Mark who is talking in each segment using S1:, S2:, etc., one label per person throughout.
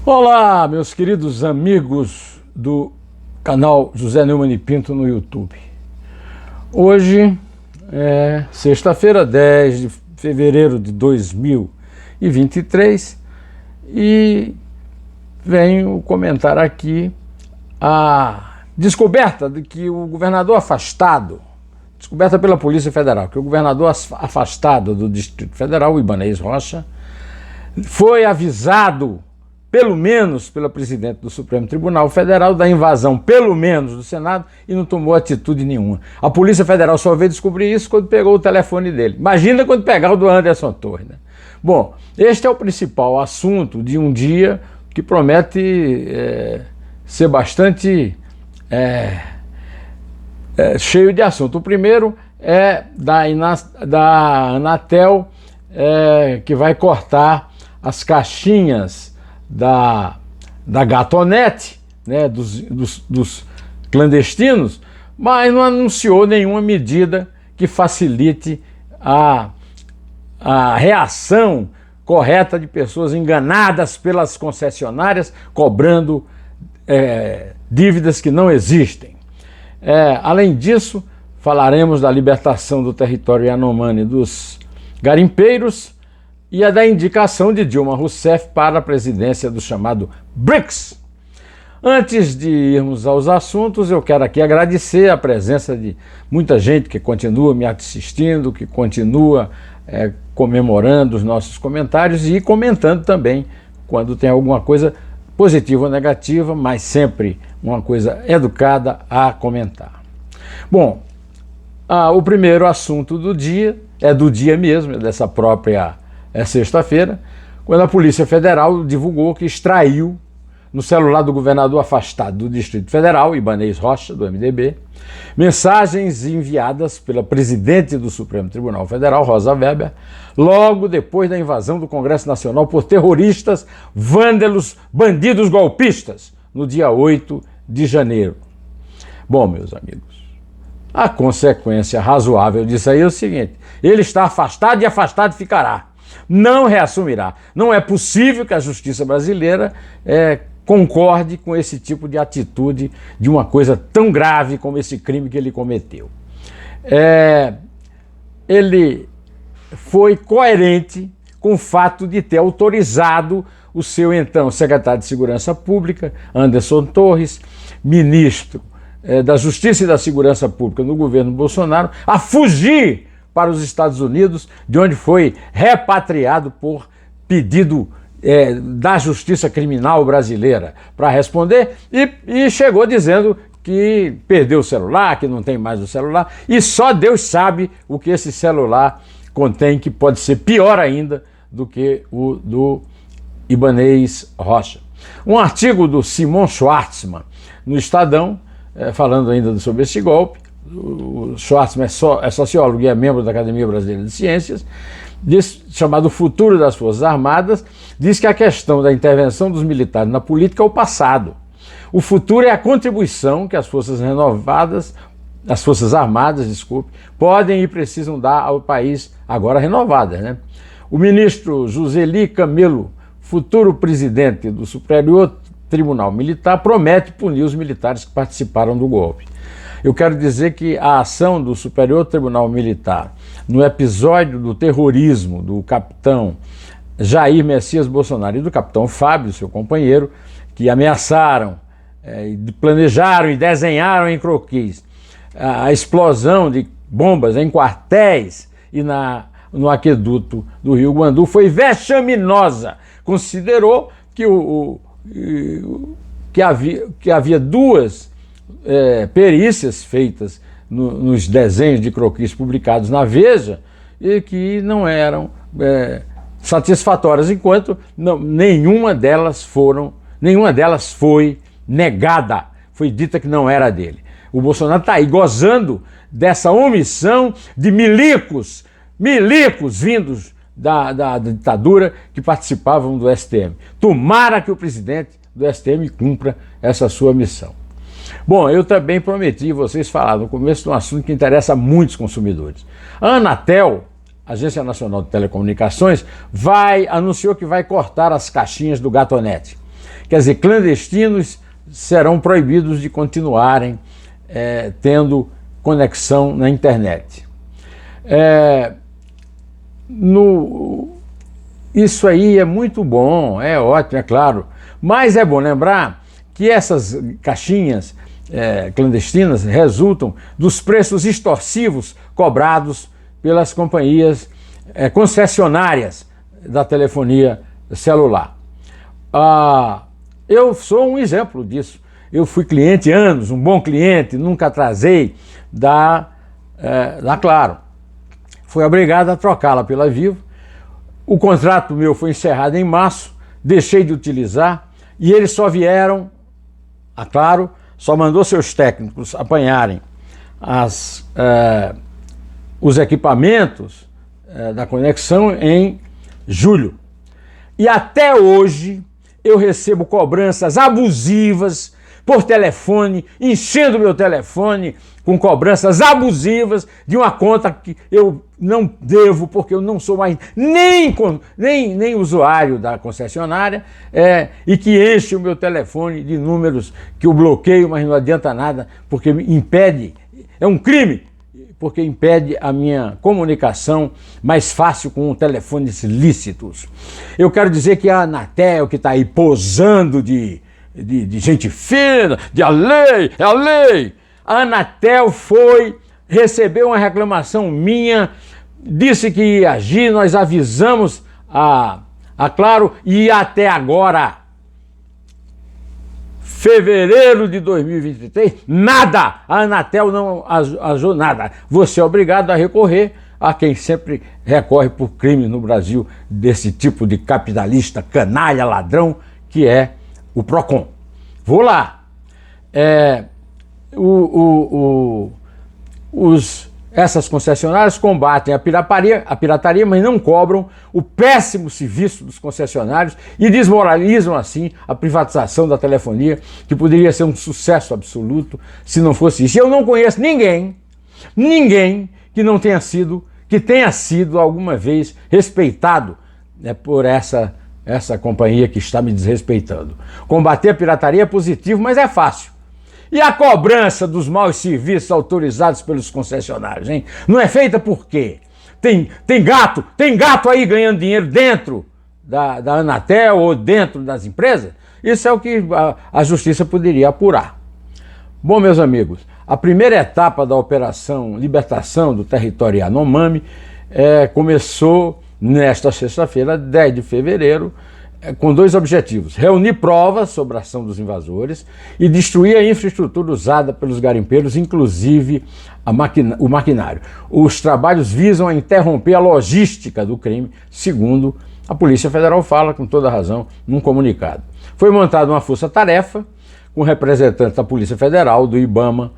S1: Olá, meus queridos amigos do canal José Neumann e Pinto no YouTube. Hoje é sexta-feira, 10 de fevereiro de 2023 e venho comentar aqui a descoberta de que o governador afastado, descoberta pela Polícia Federal, que o governador afastado do Distrito Federal, o Ibanez Rocha, foi avisado pelo menos pela presidente do Supremo Tribunal Federal, da invasão, pelo menos, do Senado, e não tomou atitude nenhuma. A Polícia Federal só veio descobrir isso quando pegou o telefone dele. Imagina quando pegar o do Anderson Torres, né? Bom, este é o principal assunto de um dia que promete ser bastante cheio de assunto. O primeiro é da Anatel, que vai cortar as caixinhas da Gatonete, né, dos clandestinos, mas não anunciou nenhuma medida que facilite a reação correta de pessoas enganadas pelas concessionárias, cobrando dívidas que não existem. Além disso, falaremos da libertação do território Yanomami dos garimpeiros e a da indicação de Dilma Rousseff para a presidência do chamado BRICS. Antes de irmos aos assuntos, eu quero aqui agradecer a presença de muita gente que continua me assistindo, que continua comemorando os nossos comentários e comentando também quando tem alguma coisa positiva ou negativa, mas sempre uma coisa educada a comentar. Bom, o primeiro assunto do dia, é do dia mesmo, é dessa própria sexta-feira, quando a Polícia Federal divulgou que extraiu no celular do governador afastado do Distrito Federal, Ibanez Rocha, do MDB, mensagens enviadas pela presidente do Supremo Tribunal Federal, Rosa Weber, logo depois da invasão do Congresso Nacional por terroristas, vândalos, bandidos golpistas, no dia 8 de janeiro. Bom, meus amigos, a consequência razoável disso aí é o seguinte: ele está afastado e afastado ficará. Não reassumirá. Não é possível que a justiça brasileira concorde com esse tipo de atitude de uma coisa tão grave como esse crime que ele cometeu. Ele foi coerente com o fato de ter autorizado o seu então secretário de Segurança Pública, Anderson Torres, ministro da Justiça e da Segurança Pública no governo Bolsonaro, a fugir para os Estados Unidos, de onde foi repatriado por pedido da Justiça Criminal brasileira para responder, e chegou dizendo que perdeu o celular, que não tem mais o celular, e só Deus sabe o que esse celular contém, que pode ser pior ainda do que o do Ibanez Rocha. Um artigo do Simon Schwartzman no Estadão, falando ainda sobre esse golpe. O Schwartzman é sociólogo e é membro da Academia Brasileira de Ciências, chamado Futuro das Forças Armadas, diz que a questão da intervenção dos militares na política é o passado. O futuro é a contribuição que as Forças Armadas, podem e precisam dar ao país agora renovadas, né? O ministro Joseli Camelo, futuro presidente do Superior Tribunal Militar, promete punir os militares que participaram do golpe. Eu quero dizer que a ação do Superior Tribunal Militar no episódio do terrorismo do capitão Jair Messias Bolsonaro e do capitão Fábio, seu companheiro, que ameaçaram, planejaram e desenharam em croquis a explosão de bombas em quartéis e no aqueduto do Rio Guandu, foi vexaminosa. Considerou que havia duas perícias feitas nos desenhos de croquis publicados na Veja e que não eram satisfatórias, enquanto nenhuma delas foi negada, foi dita que não era dele. O Bolsonaro está aí gozando dessa omissão de milicos vindos da ditadura que participavam do STM. Tomara que o presidente do STM cumpra essa sua missão. Bom, eu também prometi vocês falar no começo de um assunto que interessa a muitos consumidores. A Anatel, Agência Nacional de Telecomunicações, anunciou que vai cortar as caixinhas do Gatonete, Quer dizer, clandestinos serão proibidos de continuarem tendo conexão na internet. Isso aí é muito bom, é ótimo, é claro, mas é bom lembrar que essas caixinhas clandestinas resultam dos preços extorsivos cobrados pelas companhias concessionárias da telefonia celular. Eu sou um exemplo disso. Eu fui cliente anos, um bom cliente, nunca atrasei da Claro. Fui obrigado a trocá-la pela Vivo. O contrato meu foi encerrado em março, deixei de utilizar e eles só vieram, a Claro, só mandou seus técnicos apanharem os equipamentos da conexão em julho. E até hoje eu recebo cobranças abusivas por telefone, enchendo meu telefone com cobranças abusivas de uma conta que eu não devo, porque eu não sou mais nem usuário da concessionária, e que enche o meu telefone de números que eu bloqueio, mas não adianta nada, porque me impede, é um crime, porque impede a minha comunicação mais fácil com telefones lícitos. Eu quero dizer que a Anatel, que está aí posando de gente fina, de a lei, é a lei. A Anatel recebeu uma reclamação minha, disse que ia agir, nós avisamos a Claro e até agora, fevereiro de 2023, nada! A Anatel não agiu nada. Você é obrigado a recorrer a quem sempre recorre por crime no Brasil, desse tipo de capitalista, canalha, ladrão, que é o Procon. Vou lá. Essas concessionárias combatem a pirataria, mas não cobram o péssimo serviço dos concessionários e desmoralizam assim a privatização da telefonia, que poderia ser um sucesso absoluto se não fosse isso. E eu não conheço ninguém que tenha sido alguma vez respeitado por essa companhia que está me desrespeitando. Combater a pirataria é positivo, mas é fácil. E a cobrança dos maus serviços autorizados pelos concessionários, hein? Não é feita por quê? Tem gato aí ganhando dinheiro dentro da Anatel ou dentro das empresas? Isso é o que a justiça poderia apurar. Bom, meus amigos, a primeira etapa da Operação Libertação do Território Yanomami começou nesta sexta-feira, 10 de fevereiro, com dois objetivos: reunir provas sobre a ação dos invasores e destruir a infraestrutura usada pelos garimpeiros, inclusive o maquinário. Os trabalhos visam a interromper a logística do crime, segundo a Polícia Federal fala, com toda razão, num comunicado. Foi montada uma força-tarefa com representantes da Polícia Federal, do IBAMA,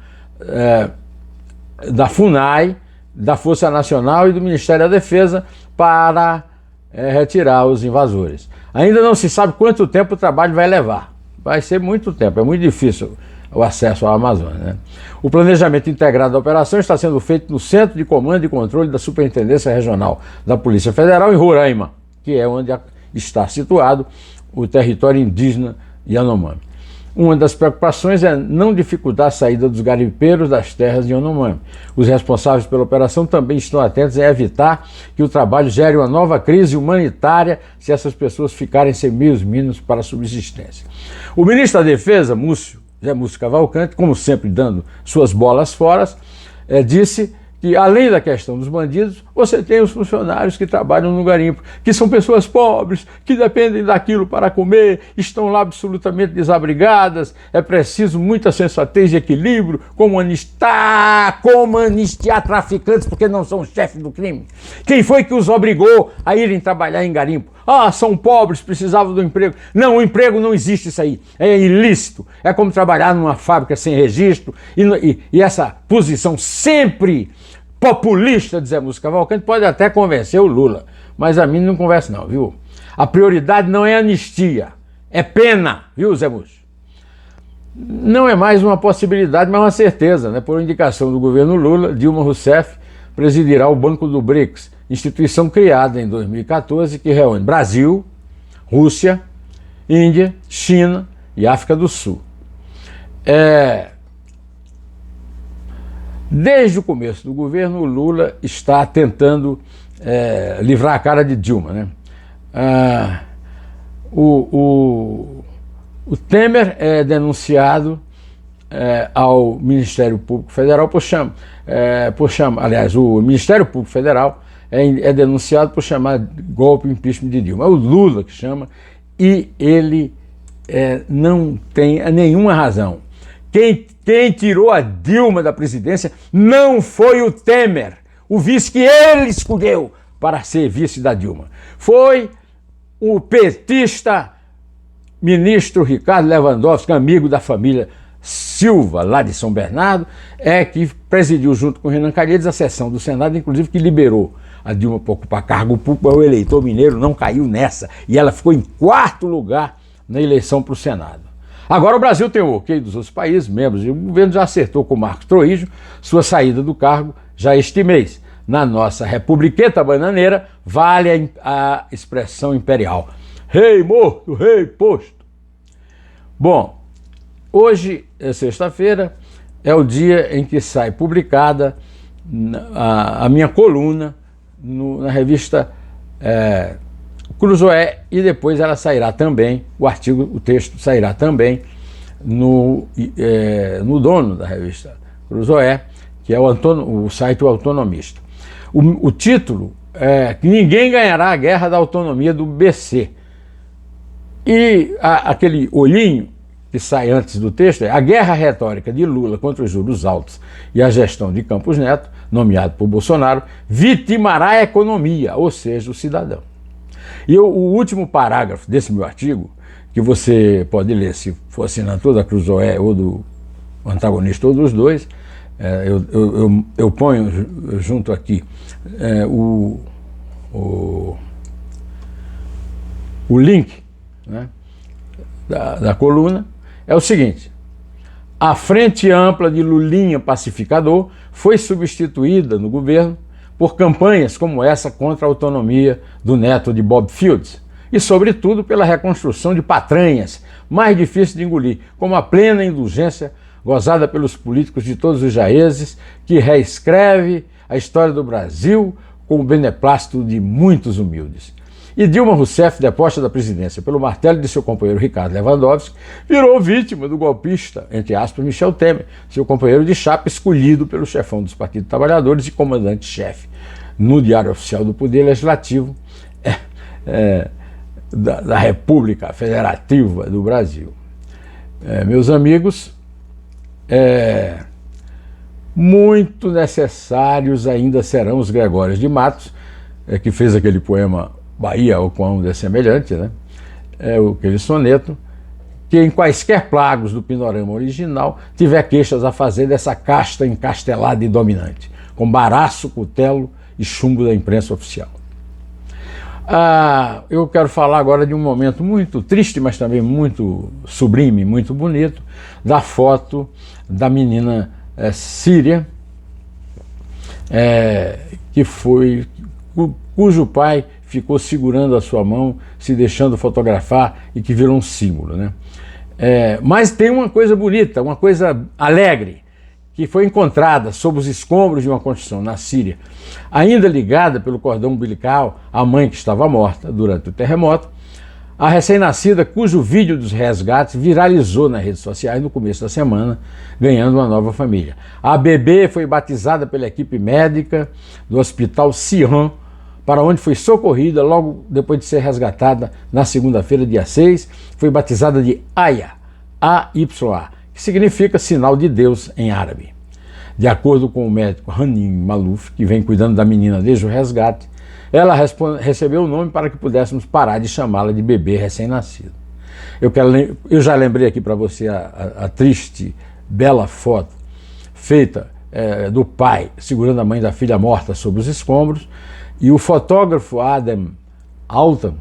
S1: da FUNAI, da Força Nacional e do Ministério da Defesa para retirar os invasores. Ainda não se sabe quanto tempo o trabalho vai levar. Vai ser muito tempo, é muito difícil o acesso à Amazônia, né? O planejamento integrado da operação está sendo feito no Centro de Comando e Controle da Superintendência Regional da Polícia Federal em Roraima, que é onde está situado o território indígena Yanomami. Uma das preocupações é não dificultar a saída dos garimpeiros das terras de Yanomami. Os responsáveis pela operação também estão atentos em evitar que o trabalho gere uma nova crise humanitária se essas pessoas ficarem sem meios mínimos para a subsistência. O ministro da Defesa, Zé Múcio Cavalcante, como sempre dando suas bolas fora, disse que, além da questão dos bandidos, você tem os funcionários que trabalham no garimpo, que são pessoas pobres, que dependem daquilo para comer, estão lá absolutamente desabrigadas. É preciso muita sensatez e equilíbrio, como anistiar traficantes, porque não são chefes do crime. Quem foi que os obrigou a irem trabalhar em garimpo? São pobres, precisavam do emprego. Não, o emprego não existe, isso aí. É ilícito. É como trabalhar numa fábrica sem registro. E essa posição sempre populista de Zé Múcio Cavalcante pode até convencer o Lula, mas a mim não convence não, viu? A prioridade não é anistia, é pena, viu, Zé Múcio? Não é mais uma possibilidade, mas uma certeza, né? Por indicação do governo Lula, Dilma Rousseff presidirá o Banco do BRICS, instituição criada em 2014 que reúne Brasil, Rússia, Índia, China e África do Sul. Desde o começo do governo, o Lula está tentando livrar a cara de Dilma, né? O Temer é denunciado ao Ministério Público Federal aliás, o Ministério Público Federal é denunciado por chamar golpe impeachment de Dilma. É o Lula que chama, e ele não tem nenhuma razão. Quem tirou a Dilma da presidência não foi o Temer, o vice que ele escolheu para ser vice da Dilma. Foi o petista ministro Ricardo Lewandowski, amigo da família Silva, lá de São Bernardo, que presidiu junto com o Renan Calheiros a sessão do Senado, inclusive que liberou a Dilma para ocupar cargo público. O eleitor mineiro não caiu nessa e ela ficou em 4º lugar na eleição para o Senado. Agora o Brasil tem o ok dos outros países, membros, e o governo já acertou com o Marcos Troíjo sua saída do cargo já este mês. Na nossa republiqueta bananeira, vale a expressão imperial: rei morto, rei posto. Bom, hoje é sexta-feira, é o dia em que sai publicada a minha coluna na revista Cruzoé, e depois ela sairá também, o texto sairá também no dono da revista Cruzoé, que é o site O Autonomista. O título é que ninguém ganhará a guerra da autonomia do BC. E aquele olhinho que sai antes do texto é: a guerra retórica de Lula contra os juros altos e a gestão de Campos Neto, nomeado por Bolsonaro, vitimará a economia, ou seja, o cidadão. E o último parágrafo desse meu artigo, que você pode ler se for assinatura da Cruzoé ou do antagonista ou dos dois, eu ponho junto aqui o link, né, da coluna, é o seguinte: a frente ampla de Lulinha pacificador foi substituída no governo por campanhas como essa contra a autonomia do neto de Bob Fields e, sobretudo, pela reconstrução de patranhas mais difíceis de engolir, como a plena indulgência gozada pelos políticos de todos os jaezes, que reescreve a história do Brasil com o beneplácito de muitos humildes. E Dilma Rousseff, deposta da presidência pelo martelo de seu companheiro Ricardo Lewandowski, virou vítima do golpista, entre aspas, Michel Temer, seu companheiro de chapa escolhido pelo chefão dos Partidos dos Trabalhadores e comandante-chefe no Diário Oficial do Poder Legislativo da República Federativa do Brasil. Meus amigos, muito necessários ainda serão os Gregórios de Matos, que fez aquele poema Bahia, ou quão dessemelhante, né? Aquele soneto, que em quaisquer plagos do pinorama original tiver queixas a fazer dessa casta encastelada e dominante, com baraço, cutelo e chumbo da imprensa oficial. Eu quero falar agora de um momento muito triste, mas também muito sublime, muito bonito, da foto da menina síria, cujo pai ficou segurando a sua mão, se deixando fotografar, e que virou um símbolo, né? Mas tem uma coisa bonita, uma coisa alegre, que foi encontrada sob os escombros de uma construção na Síria, ainda ligada pelo cordão umbilical à mãe que estava morta durante o terremoto, a recém-nascida, cujo vídeo dos resgates viralizou nas redes sociais no começo da semana, ganhando uma nova família. A bebê foi batizada pela equipe médica do Hospital Sihan, para onde foi socorrida logo depois de ser resgatada na segunda-feira, dia 6, foi batizada de Aya, A-Y-A, que significa sinal de Deus em árabe. De acordo com o médico Hanim Malouf, que vem cuidando da menina desde o resgate, ela recebeu o nome para que pudéssemos parar de chamá-la de bebê recém-nascido. Eu já lembrei aqui para você a triste, bela foto feita do pai segurando a mãe da filha morta sob os escombros, e o fotógrafo Adam Altan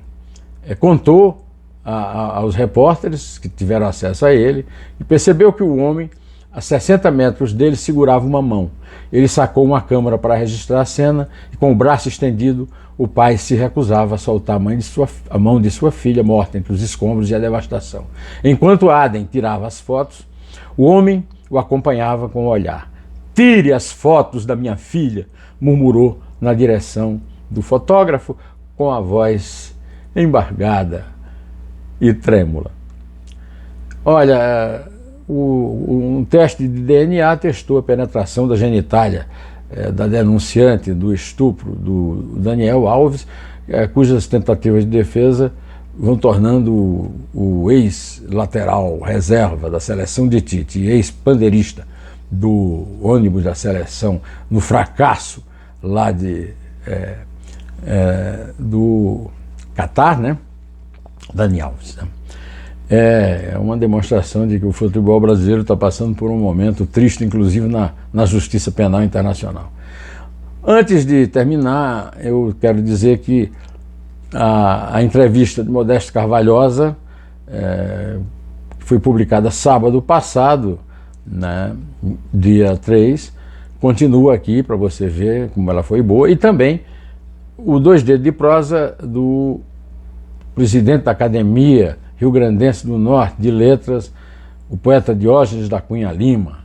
S1: contou aos repórteres que tiveram acesso a ele e percebeu que o homem a 60 metros dele, segurava uma mão. Ele sacou uma câmera para registrar a cena e, com o braço estendido, o pai se recusava a soltar a mão de sua filha morta entre os escombros e a devastação. Enquanto Aden tirava as fotos, o homem o acompanhava com o olhar. "Tire as fotos da minha filha", murmurou na direção do fotógrafo, com a voz embargada e trêmula. Olha, um teste de DNA testou a penetração da genitália da denunciante do estupro do Daniel Alves, cujas tentativas de defesa vão tornando o ex-lateral reserva da seleção de Tite e ex-pandeirista do ônibus da seleção no fracasso lá do Catar, né? Dani Alves, né? É uma demonstração de que o futebol brasileiro está passando por um momento triste, inclusive na Justiça Penal Internacional. Antes de terminar, eu quero dizer que a entrevista de Modesto Carvalhosa foi publicada sábado passado, né, dia 3, continua aqui para você ver como ela foi boa, e também o 2 dedos de prosa do presidente da Academia Rio-Grandense do Norte de Letras, o poeta Diógenes da Cunha Lima,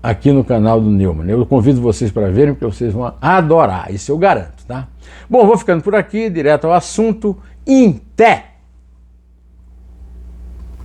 S1: aqui no canal do Neumann. Eu convido vocês para verem, porque vocês vão adorar, isso eu garanto, tá? Bom, vou ficando por aqui, direto ao assunto. Em té!